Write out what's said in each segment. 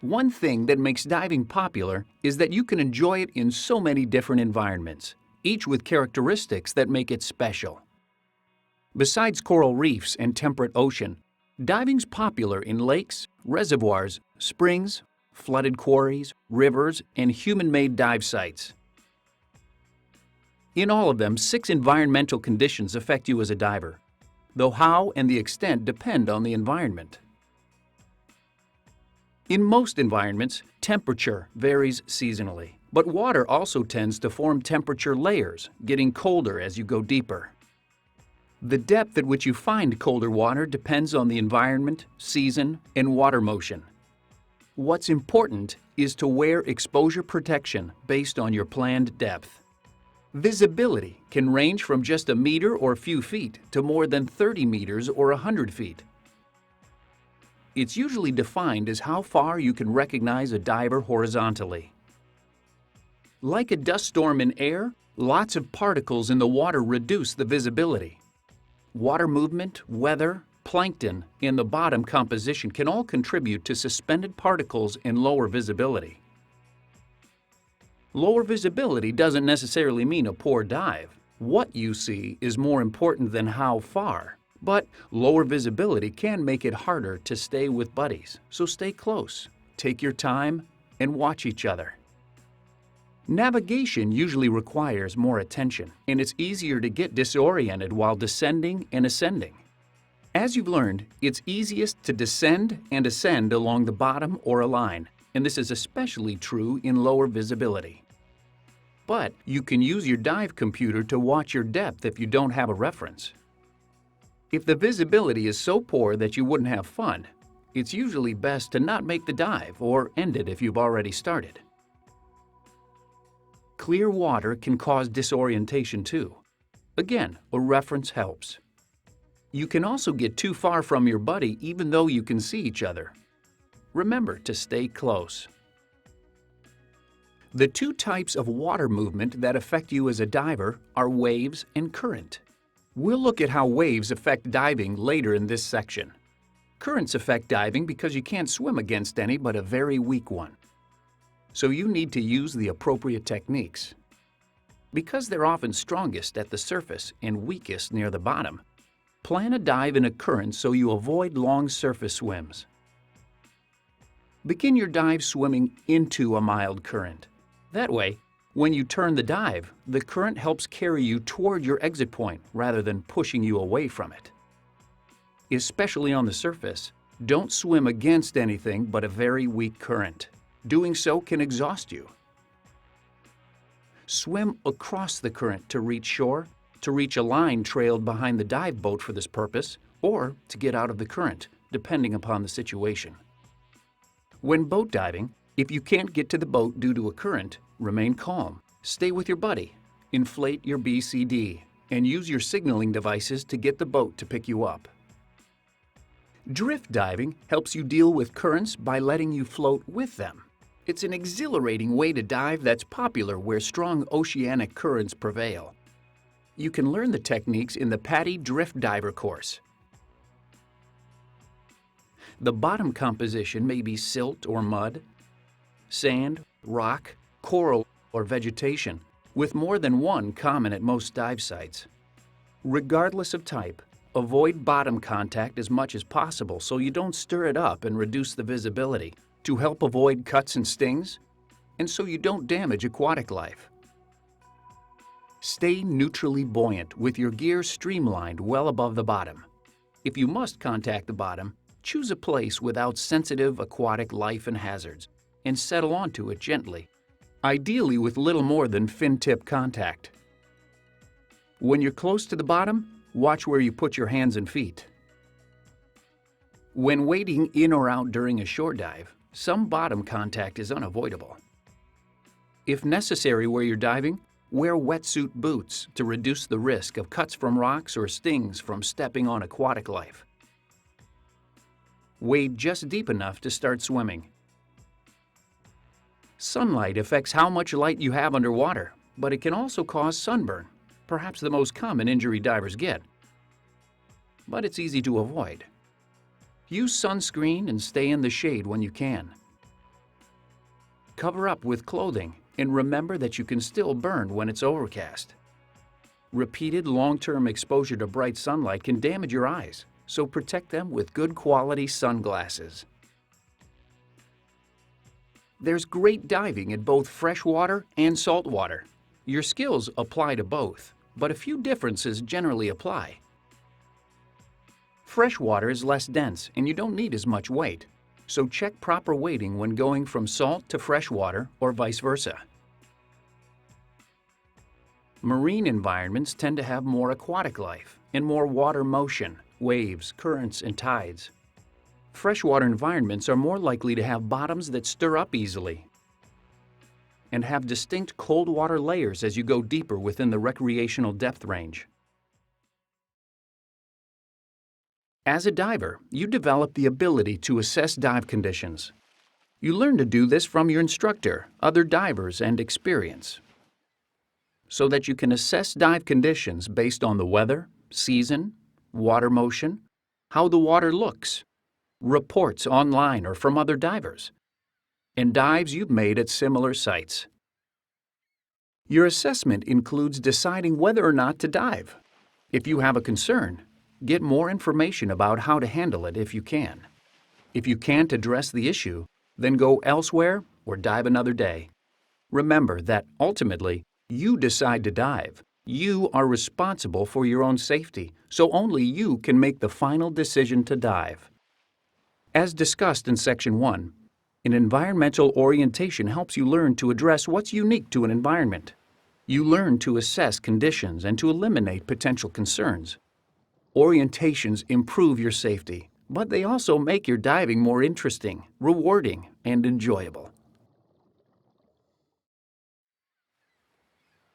One thing that makes diving popular is that you can enjoy it in so many different environments, each with characteristics that make it special. Besides coral reefs and temperate ocean, diving's popular in lakes, reservoirs, springs, flooded quarries, rivers, and human-made dive sites. In all of them, 6 environmental conditions affect you as a diver, though how and the extent depend on the environment. In most environments, temperature varies seasonally, but water also tends to form temperature layers, getting colder as you go deeper. The depth at which you find colder water depends on the environment, season, and water motion. What's important is to wear exposure protection based on your planned depth. Visibility can range from just a meter or a few feet to more than 30 meters or 100 feet. It's usually defined as how far you can recognize a diver horizontally. Like a dust storm in air, lots of particles in the water reduce the visibility. Water movement, weather, plankton, and the bottom composition can all contribute to suspended particles and lower visibility. Lower visibility doesn't necessarily mean a poor dive. What you see is more important than how far. But lower visibility can make it harder to stay with buddies, so stay close, take your time, and watch each other. Navigation usually requires more attention, and it's easier to get disoriented while descending and ascending. As you've learned, it's easiest to descend and ascend along the bottom or a line, and this is especially true in lower visibility. But you can use your dive computer to watch your depth if you don't have a reference. If the visibility is so poor that you wouldn't have fun, it's usually best to not make the dive or end it if you've already started. Clear water can cause disorientation too. Again, a reference helps. You can also get too far from your buddy even though you can see each other. Remember to stay close. The 2 types of water movement that affect you as a diver are waves and current. We'll look at how waves affect diving later in this section. Currents affect diving because you can't swim against any but a very weak one. So you need to use the appropriate techniques. Because they're often strongest at the surface and weakest near the bottom, plan a dive in a current so you avoid long surface swims. Begin your dive swimming into a mild current. That way, when you turn the dive, the current helps carry you toward your exit point rather than pushing you away from it. Especially on the surface, don't swim against anything but a very weak current. Doing so can exhaust you. Swim across the current to reach shore, to reach a line trailed behind the dive boat for this purpose, or to get out of the current, depending upon the situation. When boat diving, if you can't get to the boat due to a current, remain calm, stay with your buddy, inflate your BCD, and use your signaling devices to get the boat to pick you up. Drift diving helps you deal with currents by letting you float with them. It's an exhilarating way to dive that's popular where strong oceanic currents prevail. You can learn the techniques in the PADI Drift Diver course. The bottom composition may be silt or mud, sand, rock, coral, or vegetation, with more than one common at most dive sites. Regardless of type, avoid bottom contact as much as possible so you don't stir it up and reduce the visibility, to help avoid cuts and stings, and so you don't damage aquatic life. Stay neutrally buoyant with your gear streamlined well above the bottom. If you must contact the bottom, choose a place without sensitive aquatic life and hazards, and settle onto it gently, ideally with little more than fin tip contact. When you're close to the bottom, watch where you put your hands and feet. When wading in or out during a shore dive, some bottom contact is unavoidable. If necessary where you're diving, wear wetsuit boots to reduce the risk of cuts from rocks or stings from stepping on aquatic life. Wade just deep enough to start swimming. Sunlight affects how much light you have underwater, but it can also cause sunburn, perhaps the most common injury divers get. But it's easy to avoid. Use sunscreen and stay in the shade when you can. cover up with clothing and remember that you can still burn when it's overcast. Repeated long-term exposure to bright sunlight can damage your eyes, so protect them with good quality sunglasses. There's great diving in both freshwater and saltwater. Your skills apply to both, but a few differences generally apply. Freshwater is less dense and you don't need as much weight, so check proper weighting when going from salt to freshwater or vice versa. Marine environments tend to have more aquatic life and more water motion, waves, currents, and tides. Freshwater environments are more likely to have bottoms that stir up easily and have distinct cold water layers as you go deeper within the recreational depth range. As a diver, you develop the ability to assess dive conditions. You learn to do this from your instructor, other divers, and experience, so that you can assess dive conditions based on the weather, season, water motion, how the water looks, reports online or from other divers, and dives you've made at similar sites. Your assessment includes deciding whether or not to dive. If you have a concern, get more information about how to handle it if you can. If you can't address the issue, then go elsewhere or dive another day. Remember that ultimately, you decide to dive. You are responsible for your own safety, so only you can make the final decision to dive. As discussed in Section 1, an environmental orientation helps you learn to address what's unique to an environment. You learn to assess conditions and to eliminate potential concerns. Orientations improve your safety, but they also make your diving more interesting, rewarding, and enjoyable.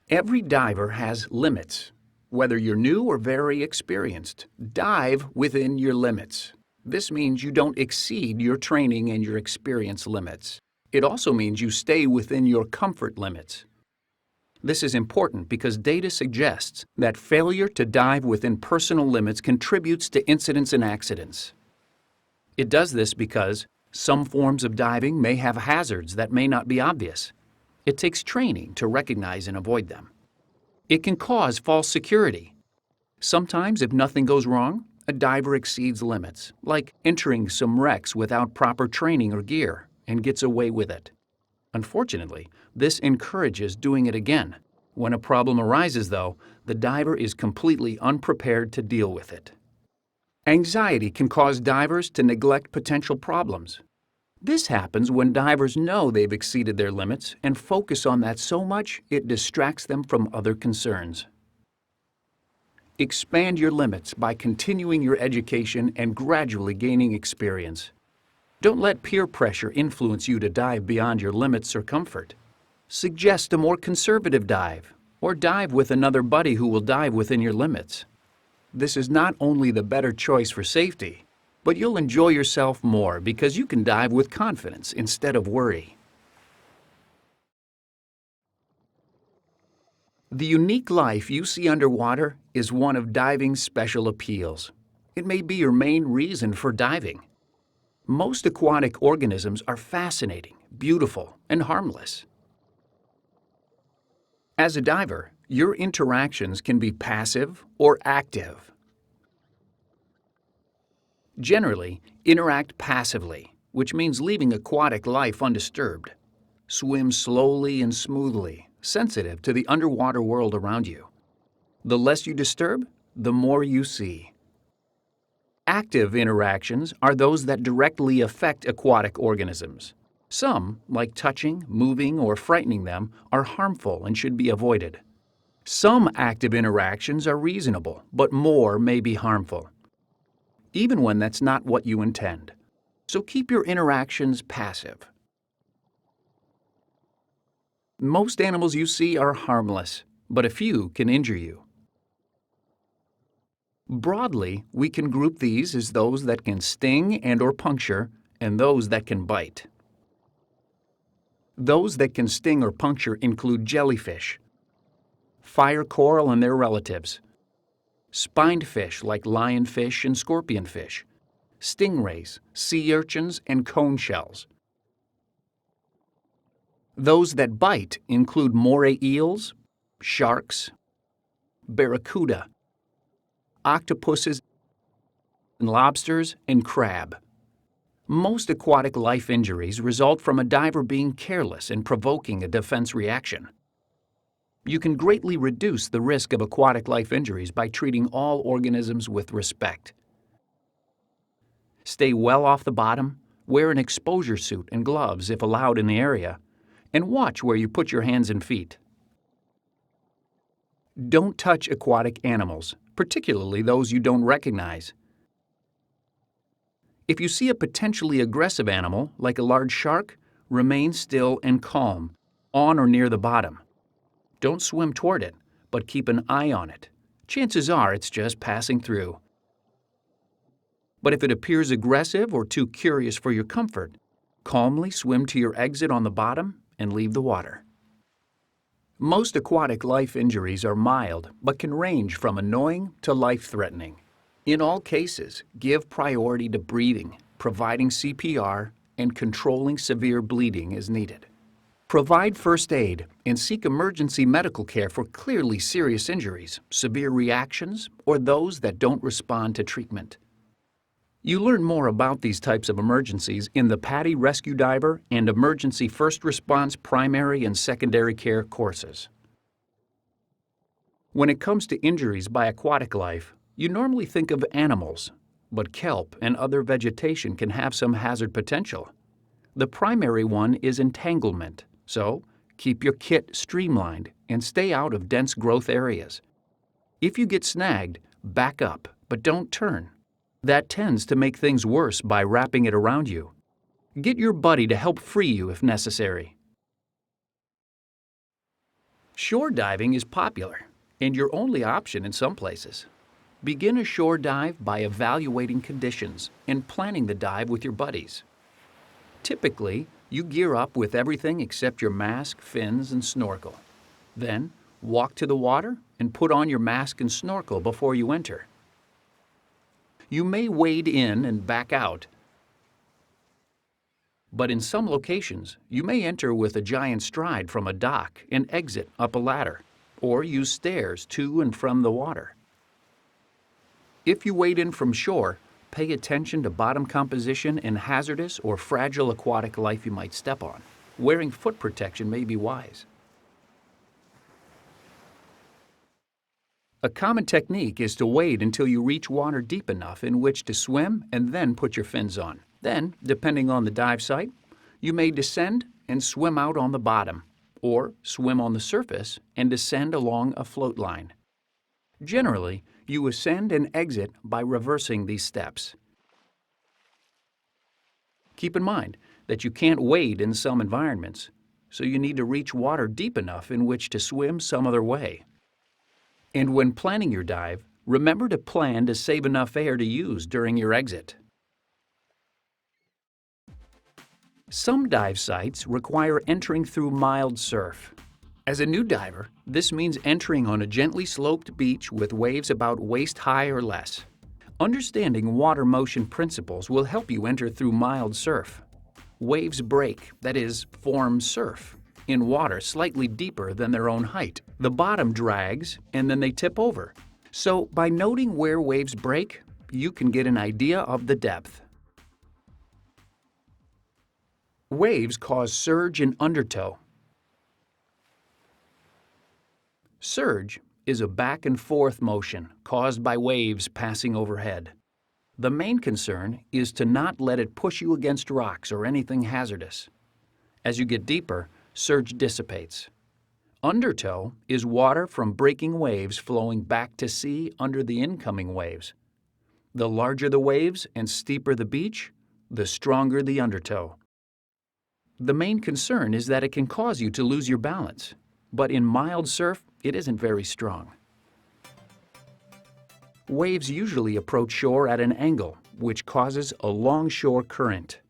Every diver has limits. Whether you're new or very experienced, dive within your limits. This means you don't exceed your training and your experience limits. It also means you stay within your comfort limits. This is important because data suggests that failure to dive within personal limits contributes to incidents and accidents. It does this because some forms of diving may have hazards that may not be obvious. It takes training to recognize and avoid them. It can cause false security. Sometimes, if nothing goes wrong, a diver exceeds limits, like entering some wrecks without proper training or gear, and gets away with it. Unfortunately, this encourages doing it again. When a problem arises, though, the diver is completely unprepared to deal with it. Anxiety can cause divers to neglect potential problems. This happens when divers know they've exceeded their limits and focus on that so much it distracts them from other concerns. Expand your limits by continuing your education and gradually gaining experience. Don't let peer pressure influence you to dive beyond your limits or comfort. Suggest a more conservative dive, or dive with another buddy who will dive within your limits. This is not only the better choice for safety, but you'll enjoy yourself more because you can dive with confidence instead of worry. The unique life you see underwater is one of diving's special appeals. It may be your main reason for diving. Most aquatic organisms are fascinating, beautiful, and harmless. As a diver, your interactions can be passive or active. Generally, interact passively, which means leaving aquatic life undisturbed. Swim slowly and smoothly, sensitive to the underwater world around you. The less you disturb, the more you see. Active interactions are those that directly affect aquatic organisms. Some, like touching, moving, or frightening them, are harmful and should be avoided. Some active interactions are reasonable, but more may be harmful, even when that's not what you intend. So keep your interactions passive. Most animals you see are harmless, but a few can injure you. Broadly, we can group these as those that can sting and/or puncture, and those that can bite. Those that can sting or puncture include jellyfish, fire coral and their relatives, spined fish like lionfish and scorpionfish, stingrays, sea urchins, and cone shells. Those that bite include moray eels, sharks, barracuda, octopuses, lobsters, and crab. Most aquatic life injuries result from a diver being careless and provoking a defense reaction. You can greatly reduce the risk of aquatic life injuries by treating all organisms with respect. Stay well off the bottom, wear an exposure suit and gloves if allowed in the area, and watch where you put your hands and feet. Don't touch aquatic animals, particularly those you don't recognize. If you see a potentially aggressive animal, like a large shark, remain still and calm, on or near the bottom. Don't swim toward it, but keep an eye on it. Chances are it's just passing through. But if it appears aggressive or too curious for your comfort, calmly swim to your exit on the bottom and leave the water. Most aquatic life injuries are mild, but can range from annoying to life-threatening. In all cases, give priority to breathing, providing CPR, and controlling severe bleeding as needed. Provide first aid and seek emergency medical care for clearly serious injuries, severe reactions, or those that don't respond to treatment. You learn more about these types of emergencies in the PADI Rescue Diver and Emergency First Response Primary and Secondary Care courses. When it comes to injuries by aquatic life, you normally think of animals, but kelp and other vegetation can have some hazard potential. The primary one is entanglement, so keep your kit streamlined and stay out of dense growth areas. If you get snagged, back up, but don't turn. That tends to make things worse by wrapping it around you. Get your buddy to help free you if necessary. Shore diving is popular and your only option in some places. Begin a shore dive by evaluating conditions and planning the dive with your buddies. Typically, you gear up with everything except your mask, fins, and snorkel. Then, walk to the water and put on your mask and snorkel before you enter. You may wade in and back out, but in some locations, you may enter with a giant stride from a dock and exit up a ladder, or use stairs to and from the water. If you wade in from shore, pay attention to bottom composition and hazardous or fragile aquatic life you might step on. Wearing foot protection may be wise. A common technique is to wade until you reach water deep enough in which to swim and then put your fins on. Then, depending on the dive site, you may descend and swim out on the bottom, or swim on the surface and descend along a float line. Generally, you ascend and exit by reversing these steps. Keep in mind that you can't wade in some environments, so you need to reach water deep enough in which to swim some other way. And when planning your dive, remember to plan to save enough air to use during your exit. Some dive sites require entering through mild surf. As a new diver, this means entering on a gently sloped beach with waves about waist high or less. Understanding water motion principles will help you enter through mild surf. Waves break, that is, form surf, in water slightly deeper than their own height. The bottom drags and then they tip over. So by noting where waves break, you can get an idea of the depth. Waves cause surge and undertow. Surge is a back and forth motion caused by waves passing overhead. The main concern is to not let it push you against rocks or anything hazardous. As you get deeper, surge dissipates. Undertow is water from breaking waves flowing back to sea under the incoming waves. The larger the waves and steeper the beach, the stronger the undertow. The main concern is that it can cause you to lose your balance, but in mild surf, it isn't very strong. Waves usually approach shore at an angle, which causes a longshore current.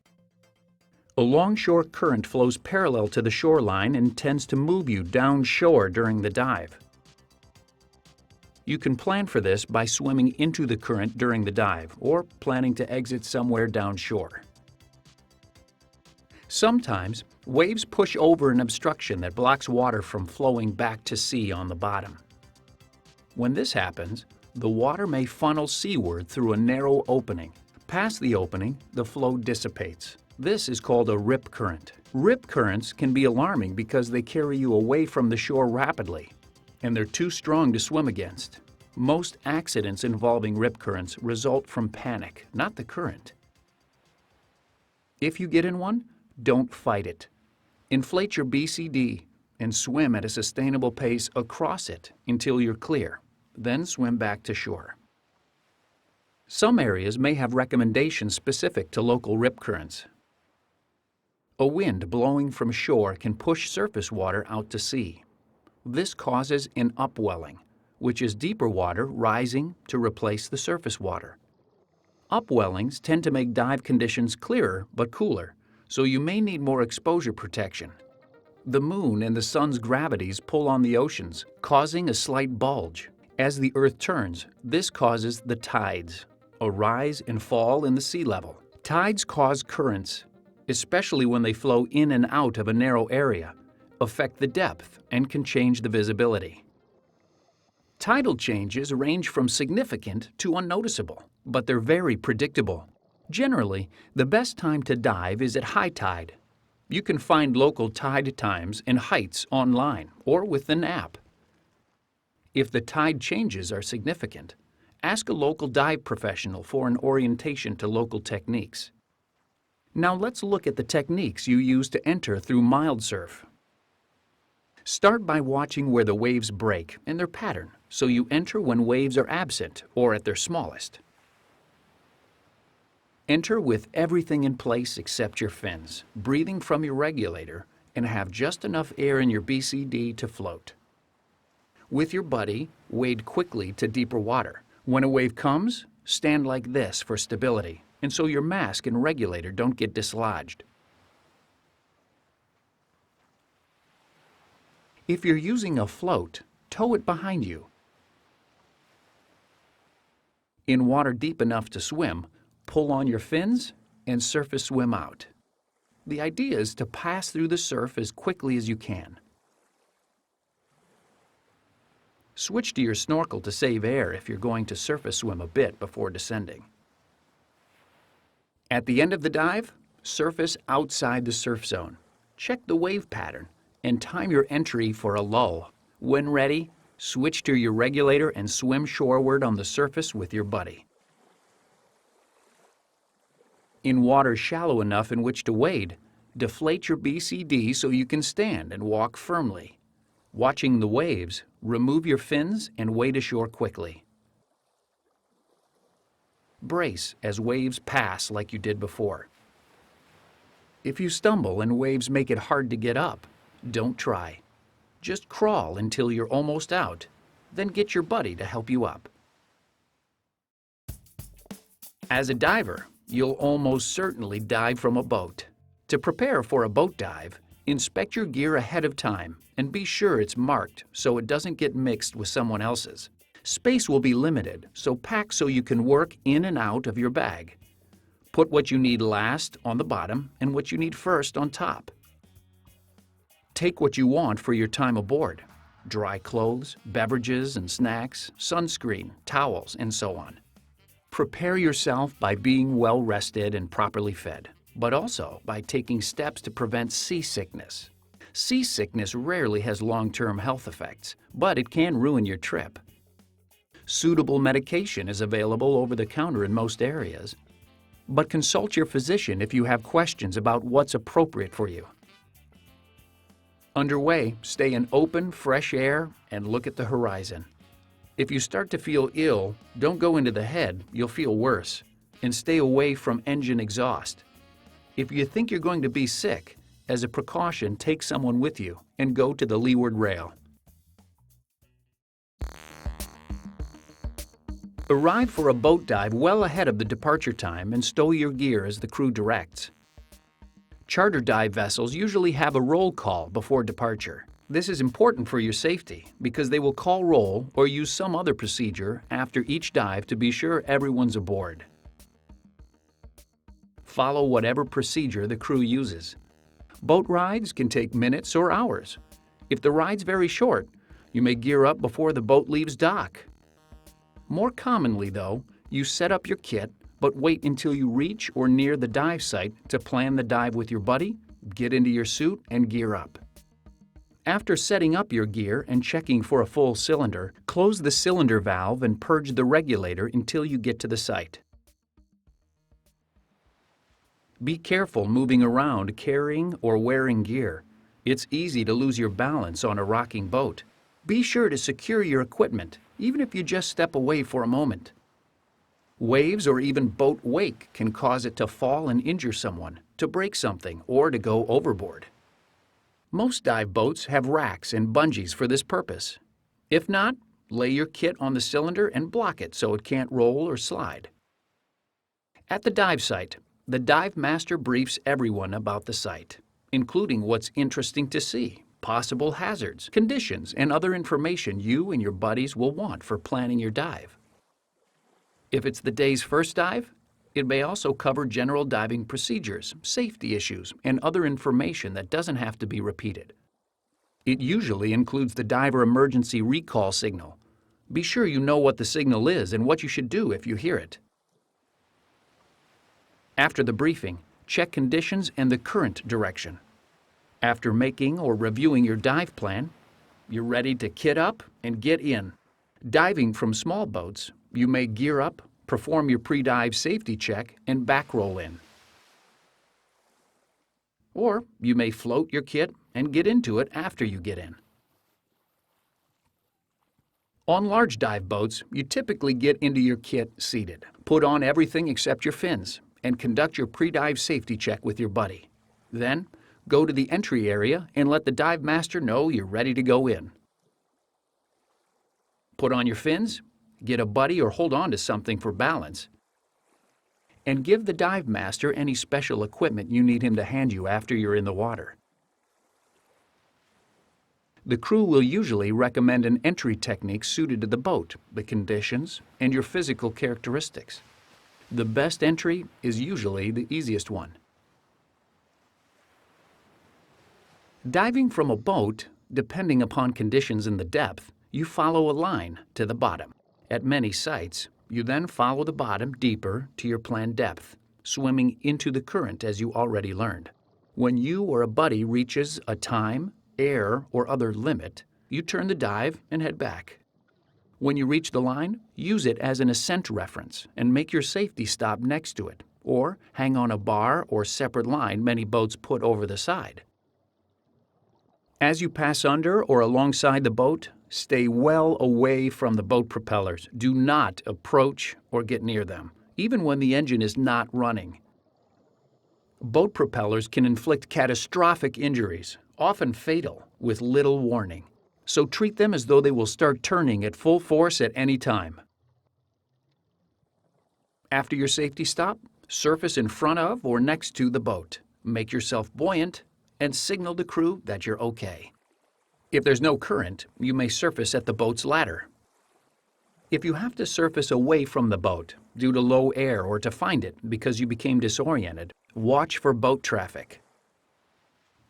A longshore current flows parallel to the shoreline and tends to move you downshore during the dive. You can plan for this by swimming into the current during the dive or planning to exit somewhere downshore. Sometimes, waves push over an obstruction that blocks water from flowing back to sea on the bottom. When this happens, the water may funnel seaward through a narrow opening. Past the opening, the flow dissipates. This is called a rip current. Rip currents can be alarming because they carry you away from the shore rapidly, and they're too strong to swim against. Most accidents involving rip currents result from panic, not the current. If you get in one, don't fight it. Inflate your BCD and swim at a sustainable pace across it until you're clear. Then swim back to shore. Some areas may have recommendations specific to local rip currents. A wind blowing from shore can push surface water out to sea. This causes an upwelling, which is deeper water rising to replace the surface water. Upwellings tend to make dive conditions clearer but cooler, so you may need more exposure protection. The moon and the sun's gravities pull on the oceans, causing a slight bulge. As the Earth turns, this causes the tides, a rise and fall in the sea level. Tides cause currents, especially when they flow in and out of a narrow area, affect the depth, and can change the visibility. Tidal changes range from significant to unnoticeable, but they're very predictable. Generally, the best time to dive is at high tide. You can find local tide times and heights online or with an app. If the tide changes are significant, ask a local dive professional for an orientation to local techniques. Now let's look at the techniques you use to enter through mild surf. Start by watching where the waves break and their pattern, so you enter when waves are absent or at their smallest. Enter with everything in place except your fins, breathing from your regulator, and have just enough air in your BCD to float. With your buddy, wade quickly to deeper water. When a wave comes, stand like this for stability, and so your mask and regulator don't get dislodged. If you're using a float, tow it behind you. In water deep enough to swim, pull on your fins and surface swim out. The idea is to pass through the surf as quickly as you can. Switch to your snorkel to save air if you're going to surface swim a bit before descending. At the end of the dive, surface outside the surf zone. Check the wave pattern and time your entry for a lull. When ready, switch to your regulator and swim shoreward on the surface with your buddy. In water shallow enough in which to wade, deflate your BCD so you can stand and walk firmly. Watching the waves, remove your fins and wade ashore quickly. Brace as waves pass like you did before. If you stumble and waves make it hard to get up, don't try. Just crawl until you're almost out, then get your buddy to help you up. As a diver, you'll almost certainly dive from a boat. To prepare for a boat dive, inspect your gear ahead of time and be sure it's marked so it doesn't get mixed with someone else's. Space will be limited, so pack so you can work in and out of your bag. Put what you need last on the bottom and what you need first on top. Take what you want for your time aboard: dry clothes, beverages and snacks, sunscreen, towels, and so on. Prepare yourself by being well rested and properly fed, but also by taking steps to prevent seasickness. Seasickness rarely has long-term health effects, but it can ruin your trip. Suitable medication is available over the counter in most areas, but consult your physician if you have questions about what's appropriate for you. Underway, stay in open, fresh air and look at the horizon. If you start to feel ill, don't go into the head, you'll feel worse, and stay away from engine exhaust. If you think you're going to be sick, as a precaution, take someone with you and go to the leeward rail. Arrive for a boat dive well ahead of the departure time and stow your gear as the crew directs. Charter dive vessels usually have a roll call before departure. This is important for your safety because they will call roll or use some other procedure after each dive to be sure everyone's aboard. Follow whatever procedure the crew uses. Boat rides can take minutes or hours. If the ride's very short, you may gear up before the boat leaves dock. More commonly, though, you set up your kit, but wait until you reach or near the dive site to plan the dive with your buddy, get into your suit, and gear up. After setting up your gear and checking for a full cylinder, close the cylinder valve and purge the regulator until you get to the site. Be careful moving around carrying or wearing gear. It's easy to lose your balance on a rocking boat. Be sure to secure your equipment, even if you just step away for a moment. Waves or even boat wake can cause it to fall and injure someone, to break something, or to go overboard. Most dive boats have racks and bungees for this purpose. If not, lay your kit on the cylinder and block it so it can't roll or slide. At the dive site, the dive master briefs everyone about the site, including what's interesting to see, possible hazards, conditions, and other information you and your buddies will want for planning your dive. If it's the day's first dive, it may also cover general diving procedures, safety issues, and other information that doesn't have to be repeated. It usually includes the diver emergency recall signal. Be sure you know what the signal is and what you should do if you hear it. After the briefing, check conditions and the current direction. After making or reviewing your dive plan, you're ready to kit up and get in. Diving from small boats, you may gear up, perform your pre-dive safety check, and back roll in. Or you may float your kit and get into it after you get in. On large dive boats, you typically get into your kit seated, put on everything except your fins, and conduct your pre-dive safety check with your buddy. Then, go to the entry area and let the dive master know you're ready to go in. Put on your fins, get a buddy or hold on to something for balance, and give the dive master any special equipment you need him to hand you after you're in the water. The crew will usually recommend an entry technique suited to the boat, the conditions, and your physical characteristics. The best entry is usually the easiest one. Diving from a boat, depending upon conditions in the depth, you follow a line to the bottom. At many sites, you then follow the bottom deeper to your planned depth, swimming into the current as you already learned. When you or a buddy reaches a time, air, or other limit, you turn the dive and head back. When you reach the line, use it as an ascent reference and make your safety stop next to it, or hang on a bar or separate line many boats put over the side. As you pass under or alongside the boat, stay well away from the boat propellers. Do not approach or get near them, even when the engine is not running. Boat propellers can inflict catastrophic injuries, often fatal, with little warning. So treat them as though they will start turning at full force at any time. After your safety stop, surface in front of or next to the boat. Make yourself buoyant and signal the crew that you're okay. If there's no current, you may surface at the boat's ladder. If you have to surface away from the boat due to low air or to find it because you became disoriented, watch for boat traffic.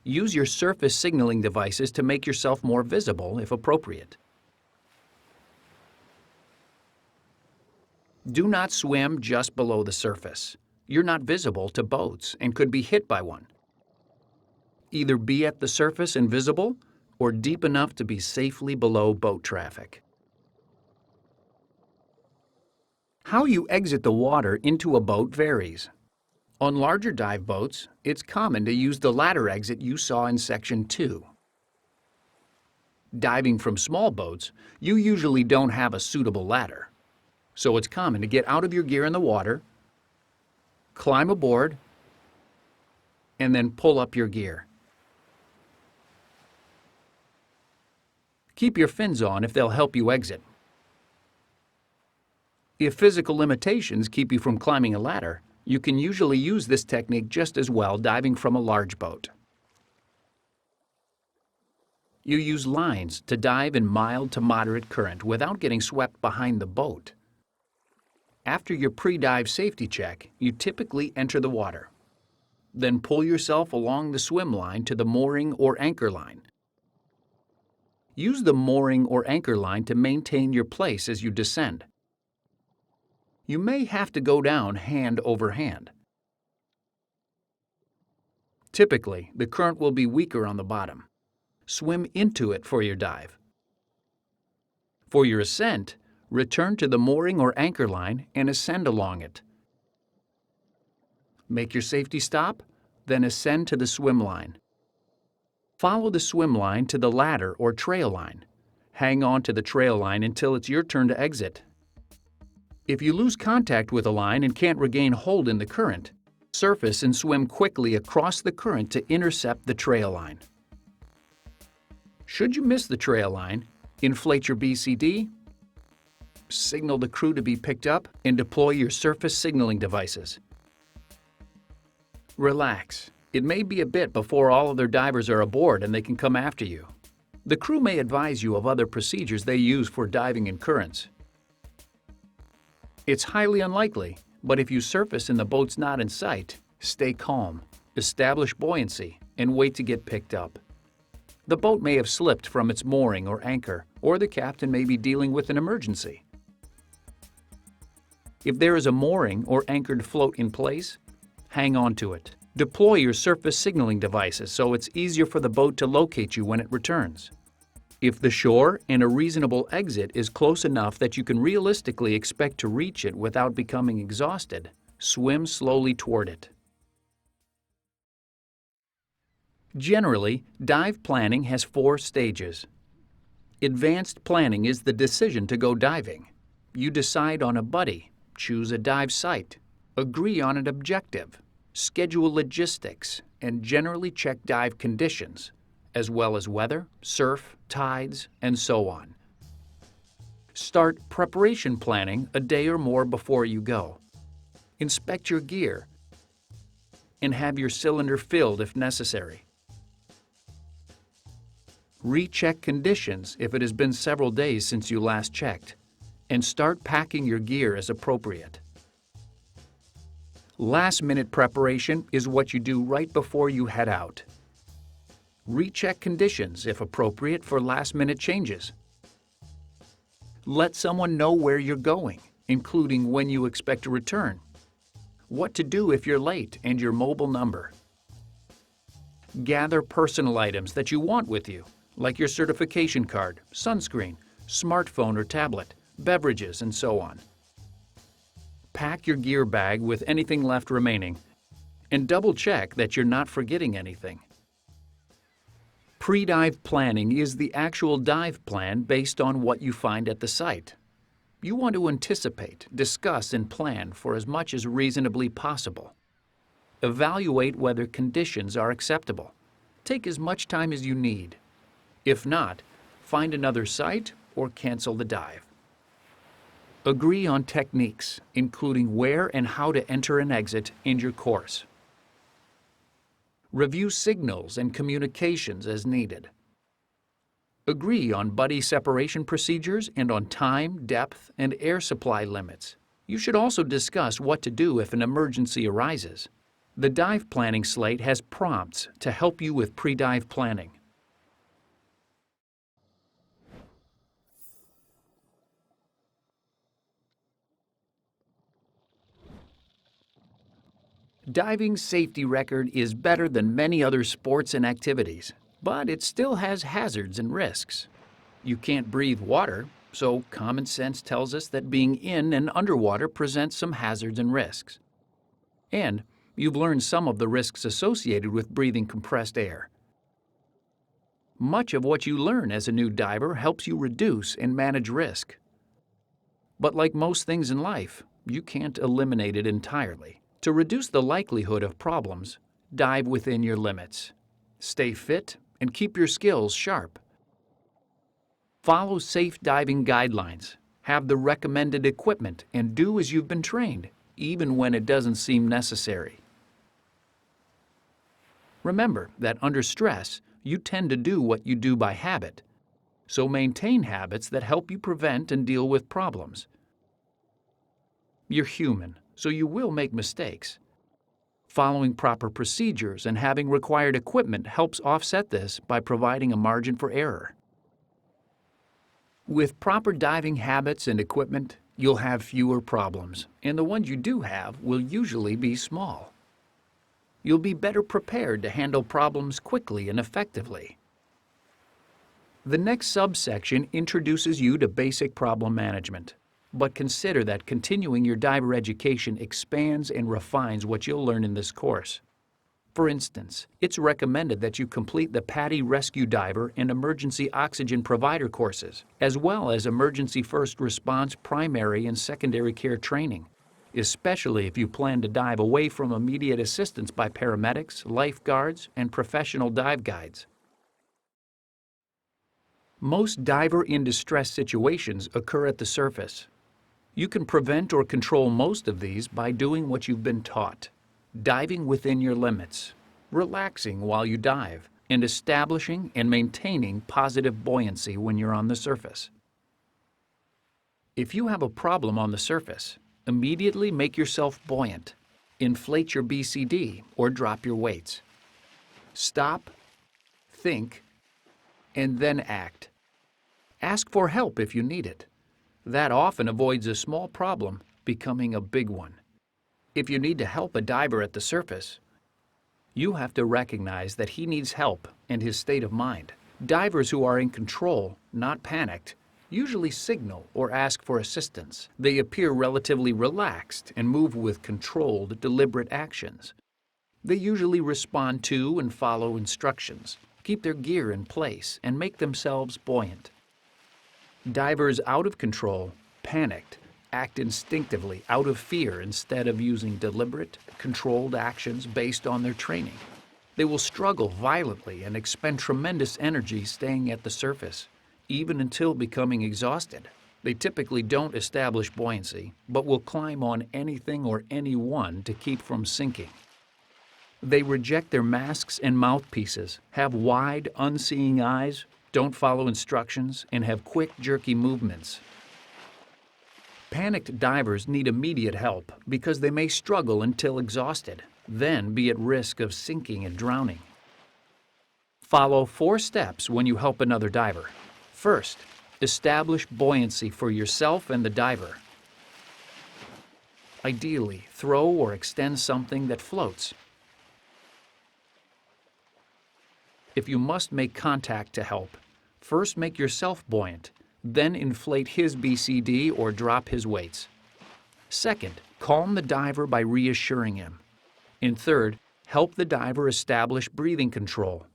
Use your surface signaling devices to make yourself more visible if appropriate. Do not swim just below the surface. You're not visible to boats and could be hit by one. Either be at the surface and visible, or deep enough to be safely below boat traffic. How you exit the water into a boat varies. On larger dive boats, it's common to use the ladder exit you saw in Section 2. Diving from small boats, you usually don't have a suitable ladder. So it's common to get out of your gear in the water, climb aboard, and then pull up your gear. Keep your fins on if they'll help you exit. If physical limitations keep you from climbing a ladder, you can usually use this technique just as well diving from a large boat. You use lines to dive in mild to moderate current without getting swept behind the boat. After your pre-dive safety check, you typically enter the water. Then pull yourself along the swim line to the mooring or anchor line. Use the mooring or anchor line to maintain your place as you descend. You may have to go down hand over hand. Typically, the current will be weaker on the bottom. Swim into it for your dive. For your ascent, return to the mooring or anchor line and ascend along it. Make your safety stop, then ascend to the swim line. Follow the swim line to the ladder or trail line. Hang on to the trail line until it's your turn to exit. If you lose contact with a line and can't regain hold in the current, surface and swim quickly across the current to intercept the trail line. Should you miss the trail line, inflate your BCD, signal the crew to be picked up, and deploy your surface signaling devices. Relax. It may be a bit before all other divers are aboard and they can come after you. The crew may advise you of other procedures they use for diving in currents. It's highly unlikely, but if you surface and the boat's not in sight, stay calm, establish buoyancy, and wait to get picked up. The boat may have slipped from its mooring or anchor, or the captain may be dealing with an emergency. If there is a mooring or anchored float in place, hang on to it. Deploy your surface signaling devices so it's easier for the boat to locate you when it returns. If the shore and a reasonable exit is close enough that you can realistically expect to reach it without becoming exhausted, swim slowly toward it. Generally, dive planning has 4 stages. Advanced planning is the decision to go diving. You decide on a buddy, choose a dive site, agree on an objective, schedule logistics, and generally check dive conditions, as well as weather, surf, tides, and so on. Start preparation planning a day or more before you go. Inspect your gear and have your cylinder filled if necessary. Recheck conditions if it has been several days since you last checked, and start packing your gear as appropriate. Last-minute preparation is what you do right before you head out. Recheck conditions, if appropriate, for last-minute changes. Let someone know where you're going, including when you expect to return, what to do if you're late, and your mobile number. Gather personal items that you want with you, like your certification card, sunscreen, smartphone or tablet, beverages, and so on. Pack your gear bag with anything left remaining, and double-check that you're not forgetting anything. Pre-dive planning is the actual dive plan based on what you find at the site. You want to anticipate, discuss, and plan for as much as reasonably possible. Evaluate whether conditions are acceptable. Take as much time as you need. If not, find another site or cancel the dive. Agree on techniques, including where and how to enter and exit, and your course. Review signals and communications as needed. Agree on buddy separation procedures and on time, depth, and air supply limits. You should also discuss what to do if an emergency arises. The dive planning slate has prompts to help you with pre-dive planning. Diving's safety record is better than many other sports and activities, but it still has hazards and risks. You can't breathe water, so common sense tells us that being in and underwater presents some hazards and risks. And you've learned some of the risks associated with breathing compressed air. Much of what you learn as a new diver helps you reduce and manage risk. But like most things in life, you can't eliminate it entirely. To reduce the likelihood of problems, dive within your limits. Stay fit and keep your skills sharp. Follow safe diving guidelines, have the recommended equipment, and do as you've been trained, even when it doesn't seem necessary. Remember that under stress, you tend to do what you do by habit, so maintain habits that help you prevent and deal with problems. You're human, so you will make mistakes. Following proper procedures and having required equipment helps offset this by providing a margin for error. With proper diving habits and equipment, you'll have fewer problems, and the ones you do have will usually be small. You'll be better prepared to handle problems quickly and effectively. The next subsection introduces you to basic problem management, but consider that continuing your diver education expands and refines what you'll learn in this course. For instance, it's recommended that you complete the PADI Rescue Diver and Emergency Oxygen Provider courses, as well as Emergency First Response primary and secondary care training, especially if you plan to dive away from immediate assistance by paramedics, lifeguards, and professional dive guides. Most diver in distress situations occur at the surface. You can prevent or control most of these by doing what you've been taught. Diving within your limits, relaxing while you dive, and establishing and maintaining positive buoyancy when you're on the surface. If you have a problem on the surface, immediately make yourself buoyant. Inflate your BCD or drop your weights. Stop, think, and then act. Ask for help if you need it. That often avoids a small problem becoming a big one. If you need to help a diver at the surface, you have to recognize that he needs help and his state of mind. Divers who are in control, not panicked, usually signal or ask for assistance. They appear relatively relaxed and move with controlled, deliberate actions. They usually respond to and follow instructions, keep their gear in place, and make themselves buoyant. Divers out of control, panicked, act instinctively out of fear instead of using deliberate, controlled actions based on their training. They will struggle violently and expend tremendous energy staying at the surface, even until becoming exhausted. They typically don't establish buoyancy, but will climb on anything or anyone to keep from sinking. They reject their masks and mouthpieces, have wide, unseeing eyes, don't follow instructions, and have quick, jerky movements. Panicked divers need immediate help because they may struggle until exhausted, then be at risk of sinking and drowning. Follow 4 steps when you help another diver. First, establish buoyancy for yourself and the diver. Ideally, throw or extend something that floats. If you must make contact to help, first make yourself buoyant, then inflate his BCD or drop his weights. Second, calm the diver by reassuring him. And third, help the diver establish breathing control.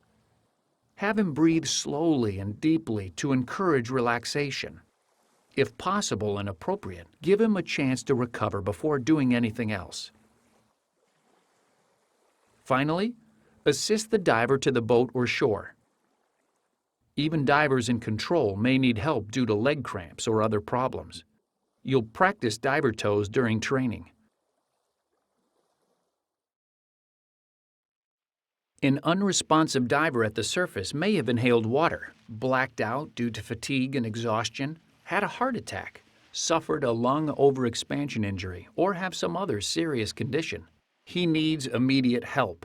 Have him breathe slowly and deeply to encourage relaxation. If possible and appropriate, give him a chance to recover before doing anything else. Finally, assist the diver to the boat or shore. Even divers in control may need help due to leg cramps or other problems. You'll practice diver toes during training. An unresponsive diver at the surface may have inhaled water, blacked out due to fatigue and exhaustion, had a heart attack, suffered a lung overexpansion injury, or have some other serious condition. He needs immediate help.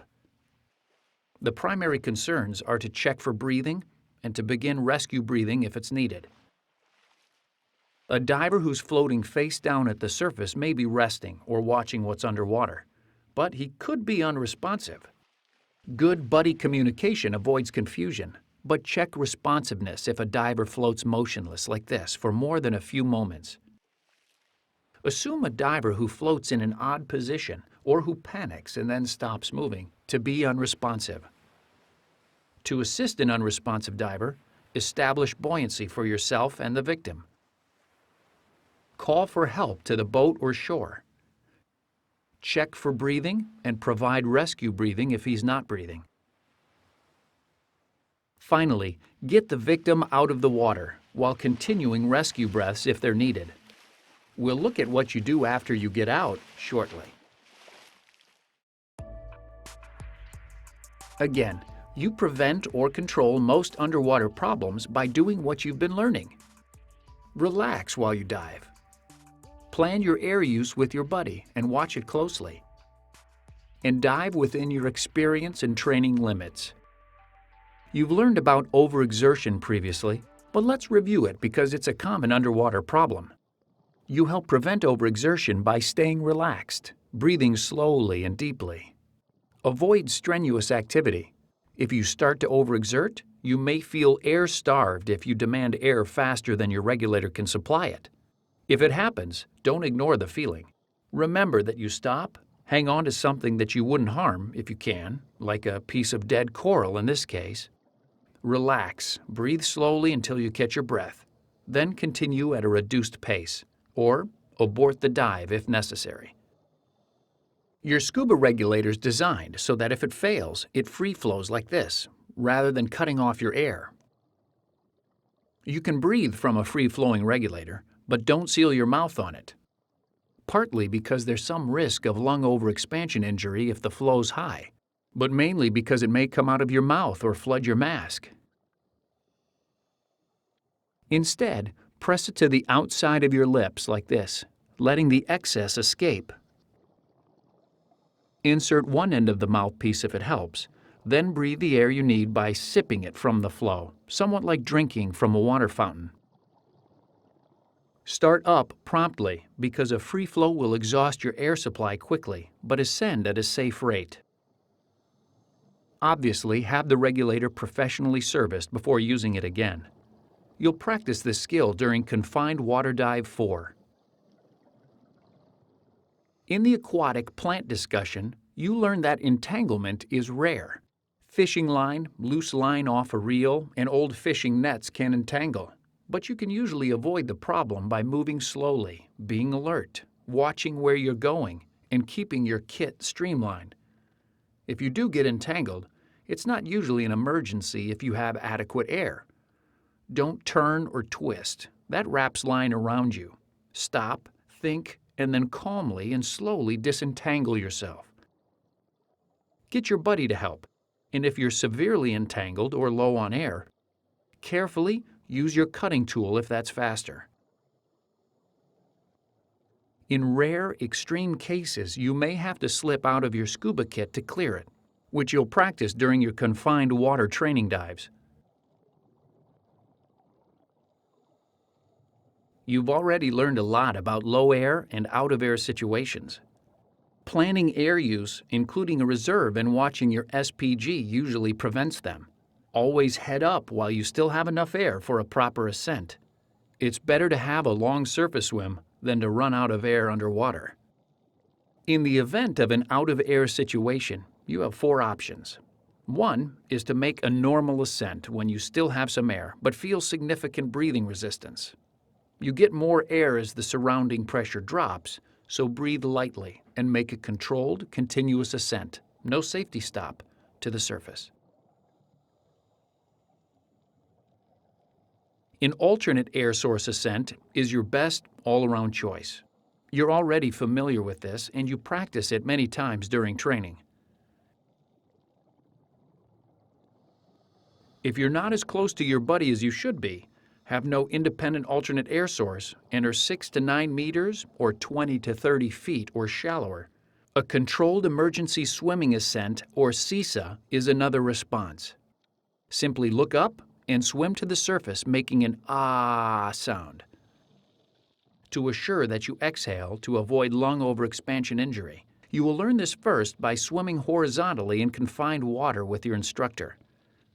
The primary concerns are to check for breathing and to begin rescue breathing if it's needed. A diver who's floating face down at the surface may be resting or watching what's underwater, but he could be unresponsive. Good buddy communication avoids confusion, but check responsiveness if a diver floats motionless like this for more than a few moments. Assume a diver who floats in an odd position or who panics and then stops moving to be unresponsive. To assist an unresponsive diver, establish buoyancy for yourself and the victim. Call for help to the boat or shore. Check for breathing and provide rescue breathing if he's not breathing. Finally, get the victim out of the water while continuing rescue breaths if they're needed. We'll look at what you do after you get out shortly. Again, you prevent or control most underwater problems by doing what you've been learning. Relax while you dive. Plan your air use with your buddy and watch it closely. and dive within your experience and training limits. You've learned about overexertion previously, but let's review it because it's a common underwater problem. You help prevent overexertion by staying relaxed, breathing slowly and deeply. Avoid strenuous activity. If you start to overexert, you may feel air-starved if you demand air faster than your regulator can supply it. If it happens, don't ignore the feeling. Remember that you stop, hang on to something that you wouldn't harm if you can, like a piece of dead coral in this case. Relax, breathe slowly until you catch your breath, then continue at a reduced pace, or abort the dive if necessary. Your scuba regulator is designed so that if it fails, it free flows like this, rather than cutting off your air. You can breathe from a free-flowing regulator, but don't seal your mouth on it, partly because there's some risk of lung overexpansion injury if the flow's high, but mainly because it may come out of your mouth or flood your mask. Instead, press it to the outside of your lips like this, letting the excess escape. Insert one end of the mouthpiece if it helps, then breathe the air you need by sipping it from the flow, somewhat like drinking from a water fountain. Start up promptly because a free flow will exhaust your air supply quickly, but ascend at a safe rate. Obviously, have the regulator professionally serviced before using it again. You'll practice this skill during Confined Water Dive 4. In the aquatic plant discussion, you learn that entanglement is rare. Fishing line, loose line off a reel, and old fishing nets can entangle, but you can usually avoid the problem by moving slowly, being alert, watching where you're going, and keeping your kit streamlined. If you do get entangled, it's not usually an emergency if you have adequate air. Don't turn or twist. That wraps line around you. Stop, think, and then calmly and slowly disentangle yourself. Get your buddy to help, and if you're severely entangled or low on air, carefully use your cutting tool if that's faster. In rare, extreme cases, you may have to slip out of your scuba kit to clear it, which you'll practice during your confined water training dives. You've already learned a lot about low air and out of air situations. Planning air use, including a reserve and watching your SPG, usually prevents them. Always head up while you still have enough air for a proper ascent. It's better to have a long surface swim than to run out of air underwater. In the event of an out of air situation, you have 4 options. One is to make a normal ascent when you still have some air but feel significant breathing resistance. You get more air as the surrounding pressure drops, so breathe lightly and make a controlled, continuous ascent, no safety stop, to the surface. An alternate air source ascent is your best all-around choice. You're already familiar with this and you practice it many times during training. If you're not as close to your buddy as you should be, have no independent alternate air source, and are 6 to 9 meters or 20 to 30 feet or shallower, a controlled emergency swimming ascent, or CESA, is another response. Simply look up and swim to the surface, making an ah sound to assure that you exhale to avoid lung overexpansion injury. You will learn this first by swimming horizontally in confined water with your instructor.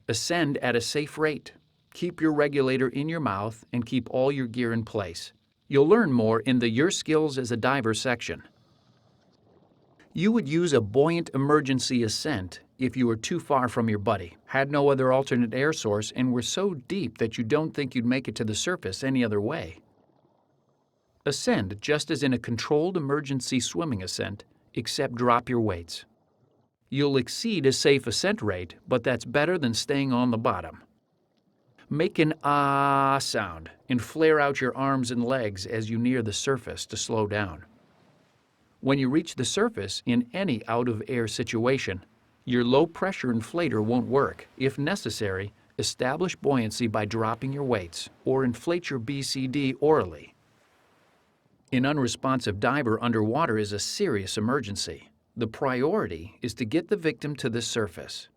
Ascend at a safe rate. Keep your regulator in your mouth and keep all your gear in place. You'll learn more in the Your Skills as a Diver section. You would use a buoyant emergency ascent if you were too far from your buddy, had no other alternate air source, and were so deep that you don't think you'd make it to the surface any other way. Ascend just as in a controlled emergency swimming ascent, except drop your weights. You'll exceed a safe ascent rate, but that's better than staying on the bottom. Make an ah sound and flare out your arms and legs as you near the surface to slow down. When you reach the surface in any out-of-air situation, your low-pressure inflator won't work. If necessary, establish buoyancy by dropping your weights or inflate your BCD orally. An unresponsive diver underwater is a serious emergency. The priority is to get the victim to the surface.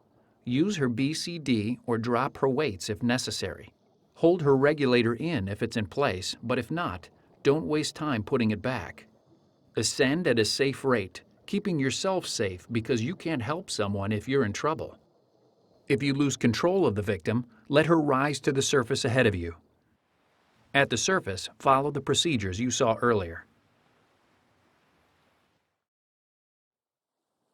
Use her BCD or drop her weights if necessary. Hold her regulator in if it's in place, but if not, don't waste time putting it back. Ascend at a safe rate, keeping yourself safe because you can't help someone if you're in trouble. If you lose control of the victim, let her rise to the surface ahead of you. At the surface, follow the procedures you saw earlier.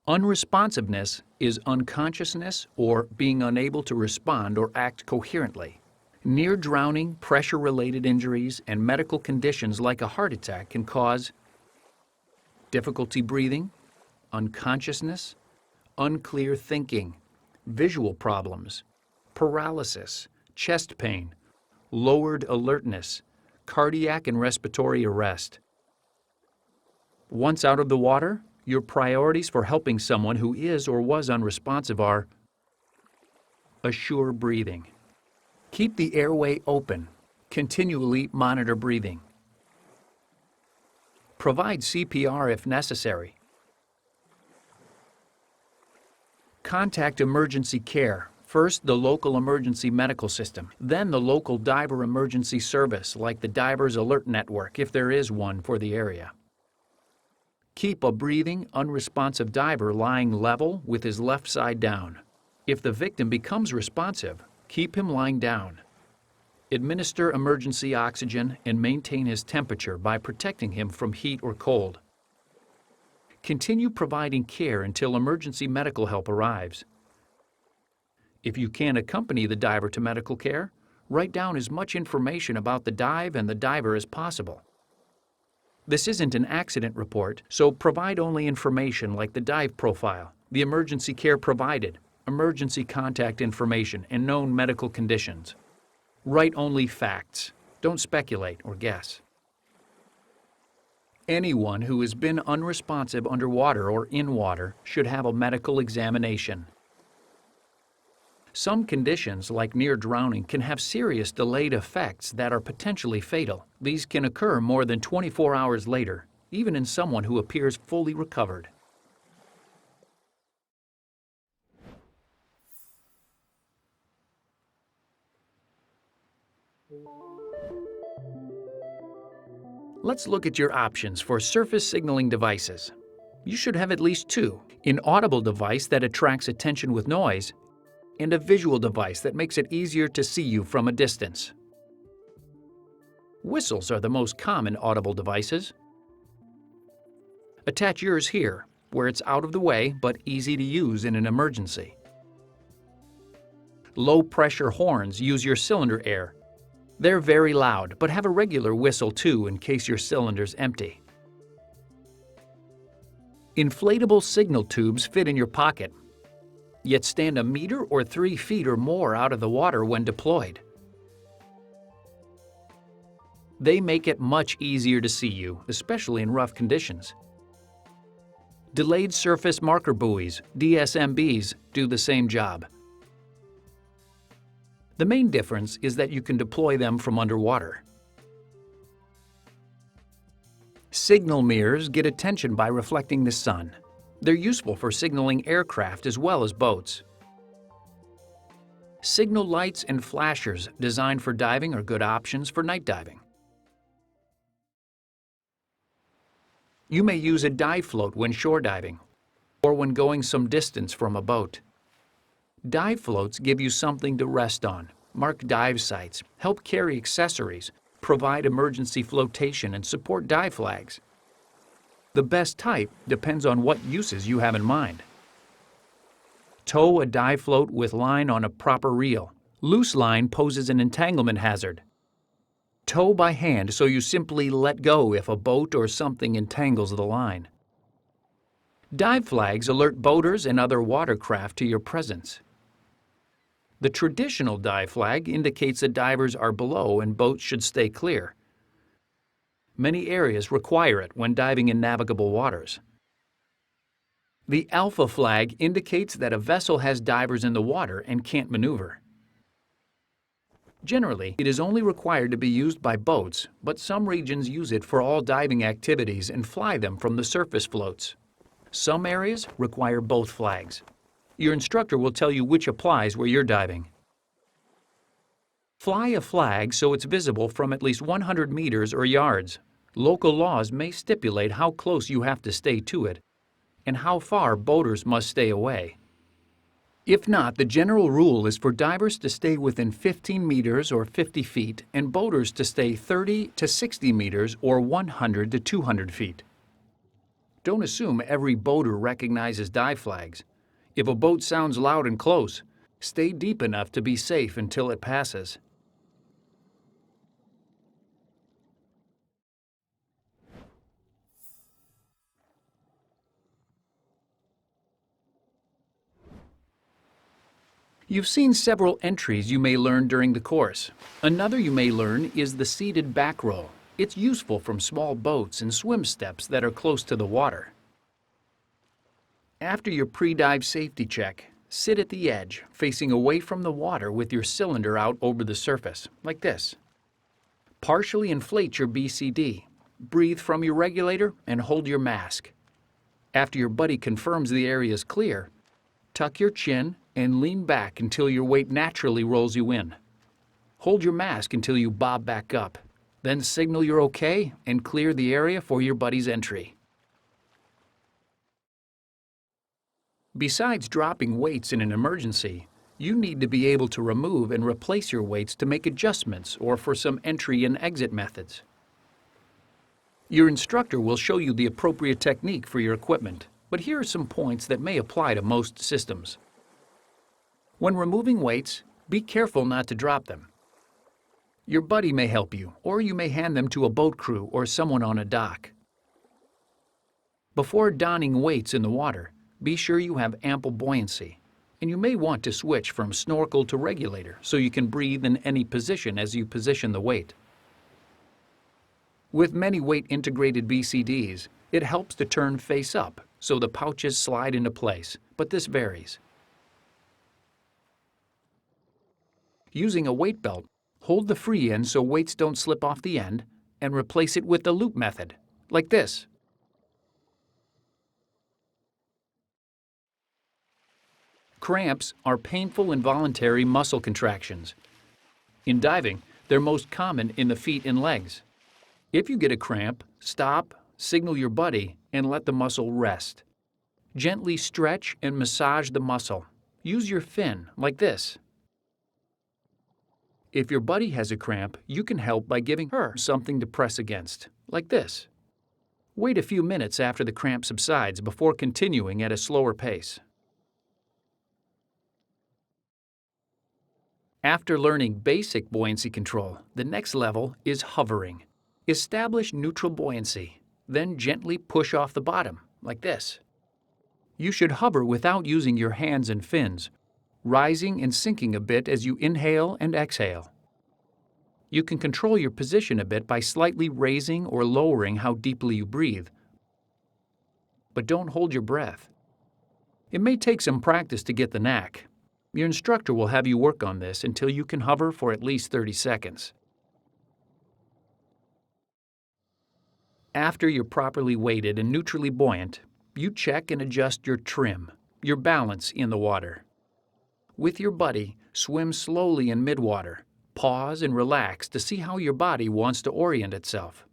Unresponsiveness is unconsciousness or being unable to respond or act coherently. Near drowning, pressure-related injuries, and medical conditions like a heart attack can cause difficulty breathing, unconsciousness, unclear thinking, visual problems, paralysis, chest pain, lowered alertness, cardiac and respiratory arrest. Once out of the water, your priorities for helping someone who is or was unresponsive are: assure breathing. Keep the airway open. Continually monitor breathing. Provide CPR if necessary. Contact emergency care. First, the local emergency medical system, then the local diver emergency service like the Divers Alert Network if there is one for the area. Keep a breathing, unresponsive diver lying level with his left side down. If the victim becomes responsive, keep him lying down. Administer emergency oxygen and maintain his temperature by protecting him from heat or cold. Continue providing care until emergency medical help arrives. If you can't accompany the diver to medical care, write down as much information about the dive and the diver as possible. This isn't an accident report, so provide only information like the dive profile, the emergency care provided, emergency contact information, and known medical conditions. Write only facts. Don't speculate or guess. Anyone who has been unresponsive underwater or in water should have a medical examination. Some conditions, like near drowning, can have serious delayed effects that are potentially fatal. These can occur more than 24 hours later, even in someone who appears fully recovered. Let's look at your options for surface signaling devices. You should have at least two: an audible device that attracts attention with noise, and a visual device that makes it easier to see you from a distance. Whistles are the most common audible devices. Attach yours here, where it's out of the way but easy to use in an emergency. Low-pressure horns use your cylinder air. They're very loud, but have a regular whistle too in case your cylinder's empty. Inflatable signal tubes fit in your pocket, yet stand a meter or 3 feet or more out of the water when deployed. They make it much easier to see you, especially in rough conditions. Delayed surface marker buoys, DSMBs, do the same job. The main difference is that you can deploy them from underwater. Signal mirrors get attention by reflecting the sun. They're useful for signaling aircraft as well as boats. Signal lights and flashers designed for diving are good options for night diving. You may use a dive float when shore diving or when going some distance from a boat. Dive floats give you something to rest on, mark dive sites, help carry accessories, provide emergency flotation, and support dive flags. The best type depends on what uses you have in mind. Tow a dive float with line on a proper reel. Loose line poses an entanglement hazard. Tow by hand so you simply let go if a boat or something entangles the line. Dive flags alert boaters and other watercraft to your presence. The traditional dive flag indicates that divers are below and boats should stay clear. Many areas require it when diving in navigable waters. The alpha flag indicates that a vessel has divers in the water and can't maneuver. Generally, it is only required to be used by boats, but some regions use it for all diving activities and fly them from the surface floats. Some areas require both flags. Your instructor will tell you which applies where you're diving. Fly a flag so it's visible from at least 100 meters or yards. Local laws may stipulate how close you have to stay to it and how far boaters must stay away. If not, the general rule is for divers to stay within 15 meters or 50 feet and boaters to stay 30 to 60 meters or 100 to 200 feet. Don't assume every boater recognizes dive flags. If a boat sounds loud and close, stay deep enough to be safe until it passes. You've seen several entries you may learn during the course. Another you may learn is the seated back row. It's useful from small boats and swim steps that are close to the water. After your pre-dive safety check, sit at the edge, facing away from the water with your cylinder out over the surface, like this. Partially inflate your BCD. Breathe from your regulator and hold your mask. After your buddy confirms the area is clear, tuck your chin and lean back until your weight naturally rolls you in. Hold your mask until you bob back up. Then signal you're okay and clear the area for your buddy's entry. Besides dropping weights in an emergency, you need to be able to remove and replace your weights to make adjustments or for some entry and exit methods. Your instructor will show you the appropriate technique for your equipment, but here are some points that may apply to most systems. When removing weights, be careful not to drop them. Your buddy may help you, or you may hand them to a boat crew or someone on a dock. Before donning weights in the water, be sure you have ample buoyancy, and you may want to switch from snorkel to regulator so you can breathe in any position as you position the weight. With many weight-integrated BCDs, it helps to turn face up so the pouches slide into place, but this varies. Using a weight belt, hold the free end so weights don't slip off the end and replace it with the loop method, like this. Cramps are painful involuntary muscle contractions. In diving, they're most common in the feet and legs. If you get a cramp, stop, signal your buddy, and let the muscle rest. Gently stretch and massage the muscle. Use your fin, like this. If your buddy has a cramp, you can help by giving her something to press against, like this. Wait a few minutes after the cramp subsides before continuing at a slower pace. After learning basic buoyancy control, the next level is hovering. Establish neutral buoyancy, then gently push off the bottom, like this. You should hover without using your hands and fins, rising and sinking a bit as you inhale and exhale. You can control your position a bit by slightly raising or lowering how deeply you breathe, but don't hold your breath. It may take some practice to get the knack. Your instructor will have you work on this until you can hover for at least 30 seconds. After you're properly weighted and neutrally buoyant, you check and adjust your trim, your balance in the water. With your buddy, swim slowly in midwater. Pause and relax to see how your body wants to orient itself.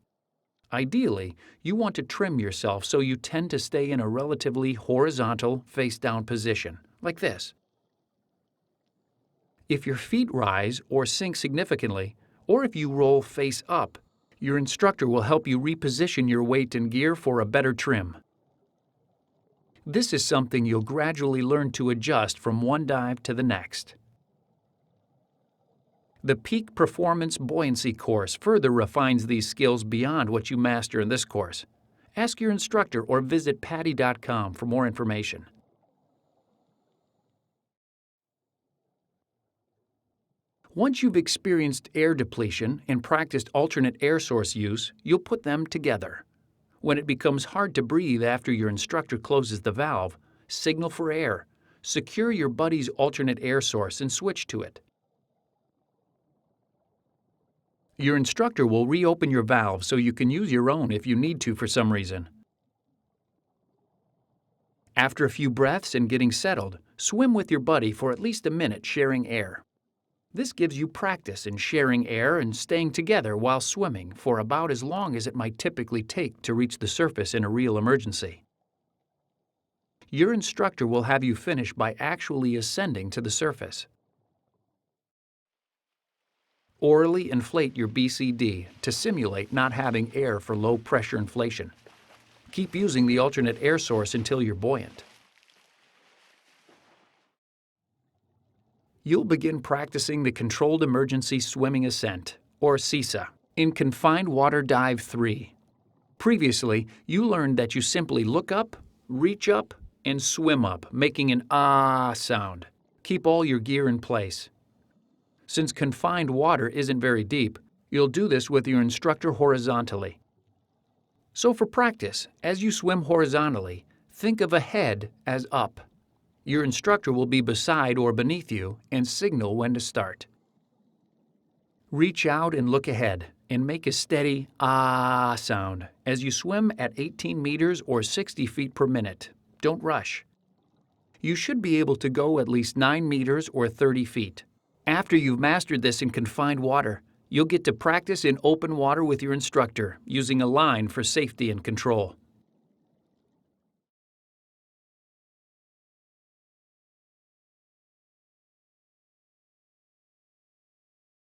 Ideally, you want to trim yourself so you tend to stay in a relatively horizontal, face-down position, like this. If your feet rise or sink significantly, or if you roll face up, your instructor will help you reposition your weight and gear for a better trim. This is something you'll gradually learn to adjust from one dive to the next. The Peak Performance Buoyancy course further refines these skills beyond what you master in this course. Ask your instructor or visit PADI.com for more information. Once you've experienced air depletion and practiced alternate air source use, you'll put them together. When it becomes hard to breathe after your instructor closes the valve, signal for air. Secure your buddy's alternate air source and switch to it. Your instructor will reopen your valve so you can use your own if you need to for some reason. After a few breaths and getting settled, swim with your buddy for at least a minute sharing air. This gives you practice in sharing air and staying together while swimming for about as long as it might typically take to reach the surface in a real emergency. Your instructor will have you finish by actually ascending to the surface. Orally inflate your BCD to simulate not having air for low pressure inflation. Keep using the alternate air source until you're buoyant. You'll begin practicing the Controlled Emergency Swimming Ascent, or CESA, in Confined Water Dive 3. Previously, you learned that you simply look up, reach up, and swim up, making an ah sound. Keep all your gear in place. Since confined water isn't very deep, you'll do this with your instructor horizontally. So for practice, as you swim horizontally, think of ahead as up. Your instructor will be beside or beneath you and signal when to start. Reach out and look ahead and make a steady ah sound as you swim at 18 meters or 60 feet per minute. Don't rush. You should be able to go at least 9 meters or 30 feet. After you've mastered this in confined water, you'll get to practice in open water with your instructor using a line for safety and control.